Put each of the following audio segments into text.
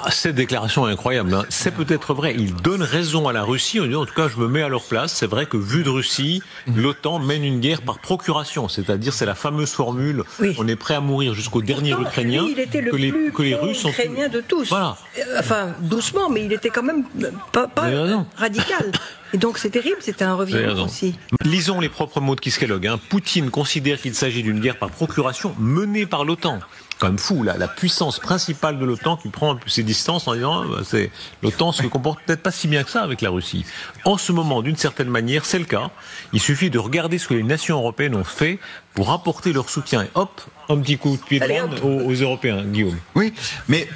Ah, cette déclaration est incroyable, hein. C'est peut-être vrai. Il donne raison à la Russie en disant, en tout cas, je me mets à leur place. C'est vrai que, vu de Russie, l'OTAN mène une guerre par procuration. C'est-à-dire, c'est la fameuse formule, on est prêt à mourir jusqu'au dernier Ukrainien. Lui, il était le plus les Russes sont ukrainien de tous. Voilà. Enfin, doucement, mais il était quand même pas radical. Et donc c'est terrible, c'était un revirement aussi. Lisons les propres mots de Keith Kellogg. Poutine considère qu'il s'agit d'une guerre par procuration menée par l'OTAN. Quand même fou, la puissance principale de l'OTAN qui prend ses distances en disant l'OTAN se comporte peut-être pas si bien que ça avec la Russie. En ce moment, d'une certaine manière, c'est le cas. Il suffit de regarder ce que les nations européennes ont fait pour apporter leur soutien. Et hop, un petit coup de pied de bande aux Européens, Guillaume. Oui, mais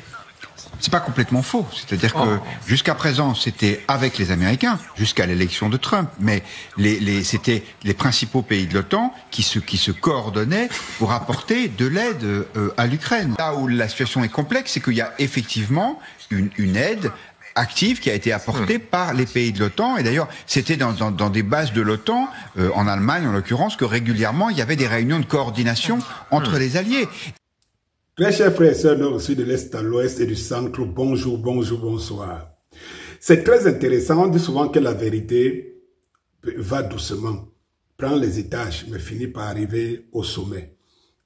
c'est pas complètement faux. C'est-à-dire que jusqu'à présent, c'était avec les Américains, jusqu'à l'élection de Trump. Mais c'était les principaux pays de l'OTAN qui se coordonnaient pour apporter de l'aide à l'Ukraine. Là où la situation est complexe, c'est qu'il y a effectivement une aide active qui a été apportée par les pays de l'OTAN. Et d'ailleurs, c'était dans des bases de l'OTAN, en Allemagne en l'occurrence, que régulièrement, il y avait des réunions de coordination entre les alliés. Très chers frères et sœurs, nord, sud, de l'est à l'ouest et du centre, bonjour, bonjour, bonsoir. C'est très intéressant, on dit souvent que la vérité va doucement, prend les étages, mais finit par arriver au sommet.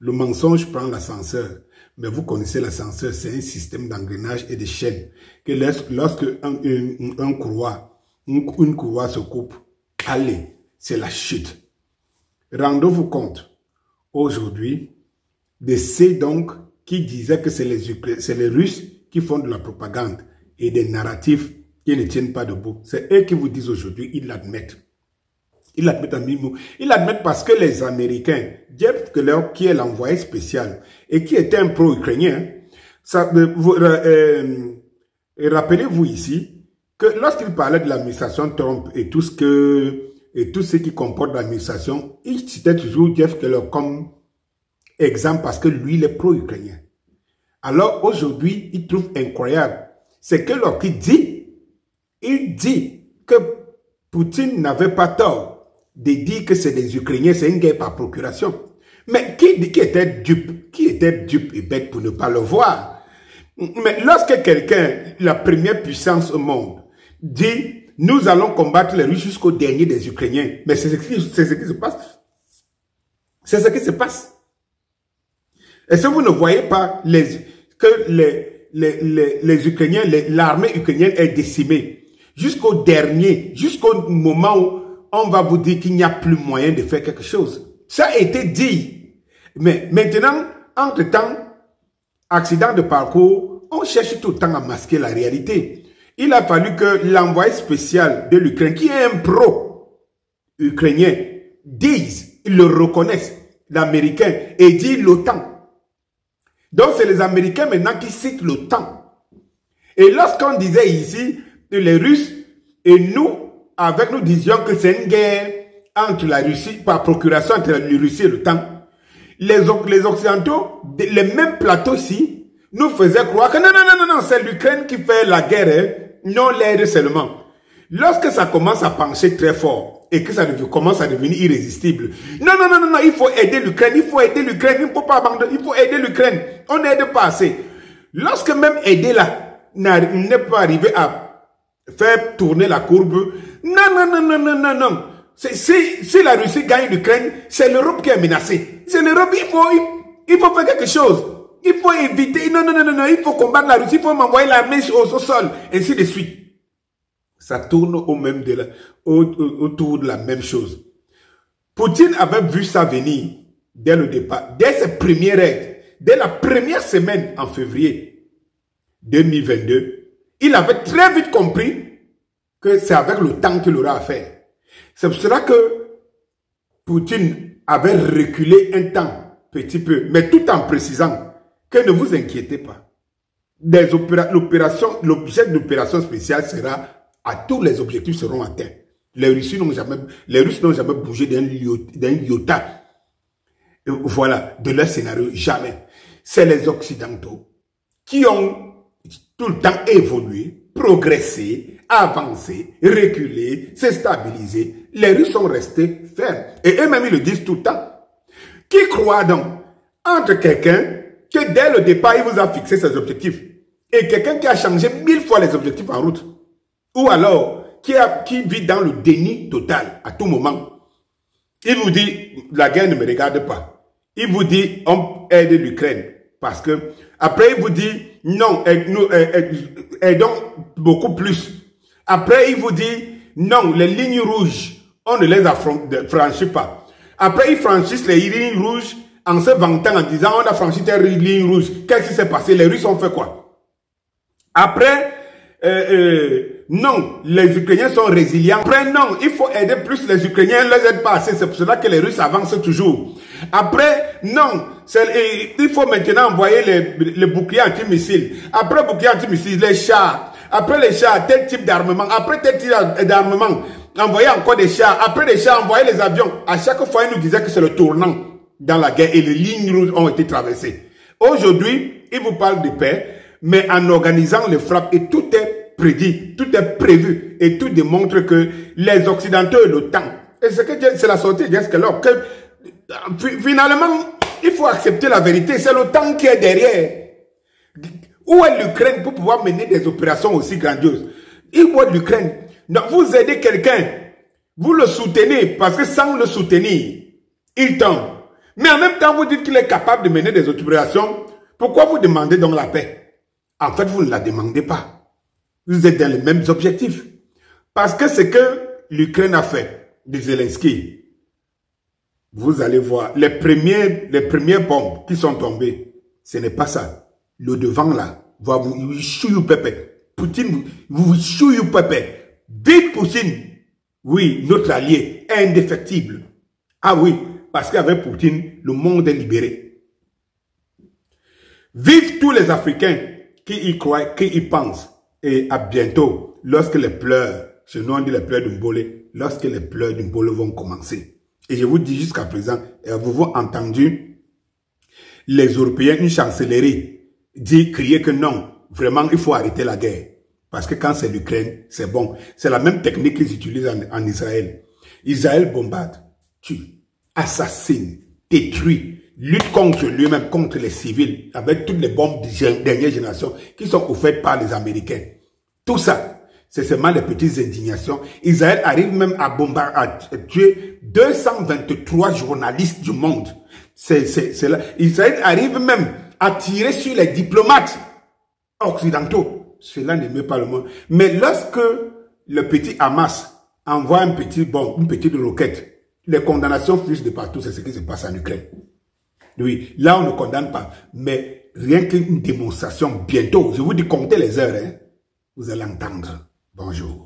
Le mensonge prend l'ascenseur, mais vous connaissez l'ascenseur, c'est un système d'engrenage et de chaînes, que lorsque une courroie se coupe, allez, c'est la chute. Rendez-vous compte, aujourd'hui, de ces donc qui disaient que c'est les Russes qui font de la propagande et des narratifs qui ne tiennent pas debout. C'est eux qui vous disent aujourd'hui, ils l'admettent. Ils l'admettent à mi-mot. Ils l'admettent parce que les Américains, Jeff Kellogg, qui est l'envoyé spécial et qui était un pro-ukrainien, rappelez-vous ici que lorsqu'il parlait de l'administration Trump et tout ce qui comporte l'administration, il citait toujours Jeff Kellogg comme exemple parce que lui, il est pro-ukrainien. Alors aujourd'hui, il trouve incroyable. C'est que lorsqu'il dit, il dit que Poutine n'avait pas tort de dire que c'est des Ukrainiens, c'est une guerre par procuration. Mais qui était dupe et bête pour ne pas le voir? Mais lorsque quelqu'un, la première puissance au monde, dit, nous allons combattre les Russes jusqu'au dernier des Ukrainiens, mais c'est ce qui se passe. C'est ce qui se passe. Est-ce que vous ne voyez pas que les Ukrainiens, l'armée ukrainienne est décimée jusqu'au dernier, jusqu'au moment où on va vous dire qu'il n'y a plus moyen de faire quelque chose. Ça a été dit. Mais maintenant, entre-temps, accident de parcours, on cherche tout le temps à masquer la réalité. Il a fallu que l'envoyé spécial de l'Ukraine, qui est un pro-ukrainien, dise, ils le reconnaissent, l'Américain, et dit l'OTAN. Donc, c'est les Américains maintenant qui citent l'OTAN. Et lorsqu'on disait ici, les Russes et nous, avec nous disions que c'est une guerre entre la Russie, par procuration entre la Russie et l'OTAN, les Occidentaux, les mêmes plateaux ici, nous faisaient croire que non, c'est l'Ukraine qui fait la guerre, non l'aide seulement. Lorsque ça commence à pencher très fort et que ça commence à devenir irrésistible, non, il faut aider l'Ukraine, il ne faut pas abandonner, il faut aider l'Ukraine. On n'aide pas assez. Lorsque même aider là n'est pas arrivé à faire tourner la courbe, non. Si la Russie gagne l'Ukraine, c'est l'Europe qui est menacée. C'est l'Europe, il faut faire quelque chose. Il faut éviter, non, il faut combattre la Russie, il faut m'envoyer l'armée au sol, ainsi de suite. Ça tourne autour de la même chose. Poutine avait vu ça venir dès le départ, dès ses premières règles, dès la première semaine en février 2022. Il avait très vite compris que c'est avec le temps qu'il aura à faire. C'est pour cela que Poutine avait reculé un temps, petit peu, mais tout en précisant que ne vous inquiétez pas. L'objet de l'opération spéciale sera tous les objectifs seront atteints. Les Russes n'ont jamais bougé d'un iota. Voilà, de leur scénario, jamais. C'est les Occidentaux qui ont tout le temps évolué, progressé, avancé, reculé, se stabilisé. Les Russes sont restés fermes. Et eux-mêmes, ils le disent tout le temps. Qui croit donc entre quelqu'un que dès le départ, il vous a fixé ses objectifs Et quelqu'un qui a changé 1000 fois les objectifs en route. Ou alors, qui vit dans le déni total à tout moment. Il vous dit, la guerre ne me regarde pas. Il vous dit, on aide l'Ukraine. Parce que, après il vous dit, non, aidons beaucoup plus. Après il vous dit, non, les lignes rouges, on ne les franchit pas. Après ils franchissent les lignes rouges en se vantant, en disant, on a franchi telle ligne rouge. Qu'est-ce qui s'est passé? Les Russes ont fait quoi? Après, non, les Ukrainiens sont résilients. Après, non, il faut aider plus les Ukrainiens, ne les aide pas assez. C'est pour cela que les Russes avancent toujours. Après, non, il faut maintenant envoyer les boucliers anti-missiles. Après boucliers anti-missiles, les chars. Après les chars, tel type d'armement. Après tel type d'armement, envoyer encore des chars. Après les chars, envoyer les avions. À chaque fois, il nous disait que c'est le tournant dans la guerre et les lignes rouges ont été traversées. Aujourd'hui, il vous parle de paix, mais en organisant les frappes et tout est prédit, tout est prévu et tout démontre que les Occidentaux et l'OTAN, et c'est la sortie de Jessica que finalement, il faut accepter la vérité, c'est l'OTAN qui est derrière. Où est l'Ukraine pour pouvoir mener des opérations aussi grandioses? Il voit l'Ukraine. Vous aidez quelqu'un, vous le soutenez, parce que sans le soutenir, il tombe. Mais en même temps, vous dites qu'il est capable de mener des opérations. Pourquoi vous demandez donc la paix? En fait, vous ne la demandez pas. Vous êtes dans les mêmes objectifs. Parce que ce que l'Ukraine a fait de Zelensky, vous allez voir, les premières bombes qui sont tombées, ce n'est pas ça. Le devant là, vous chouillou pépé. Poutine, vous chouillou pépé. Vive Poutine. Oui, notre allié est indéfectible. Ah oui, parce qu'avec Poutine, le monde est libéré. Vive tous les Africains qui y croient, qui y pensent. Et à bientôt, lorsque les pleurs, ce nom dit les pleurs d'Umbolé, lorsque les pleurs d'Umbolé vont commencer. Et je vous dis jusqu'à présent, avez-vous entendu les Européens, une chancellerie, crier que non, vraiment il faut arrêter la guerre. Parce que quand c'est l'Ukraine, c'est bon. C'est la même technique qu'ils utilisent en Israël. Israël bombarde, tue, assassine, détruit, lutte contre lui-même, contre les civils, avec toutes les bombes de dernière génération qui sont offertes par les Américains. Tout ça, c'est seulement les petites indignations. Israël arrive même à bombarder, à tuer 223 journalistes du monde. Là. Israël arrive même à tirer sur les diplomates occidentaux. Cela n'aime pas le monde. Mais lorsque le petit Hamas envoie une petite roquette, les condamnations fusent de partout. C'est ce qui se passe en Ukraine. Oui, là on ne condamne pas. Mais rien qu'une démonstration bientôt, je vous dis comptez les heures, hein, vous allez entendre. Bonjour.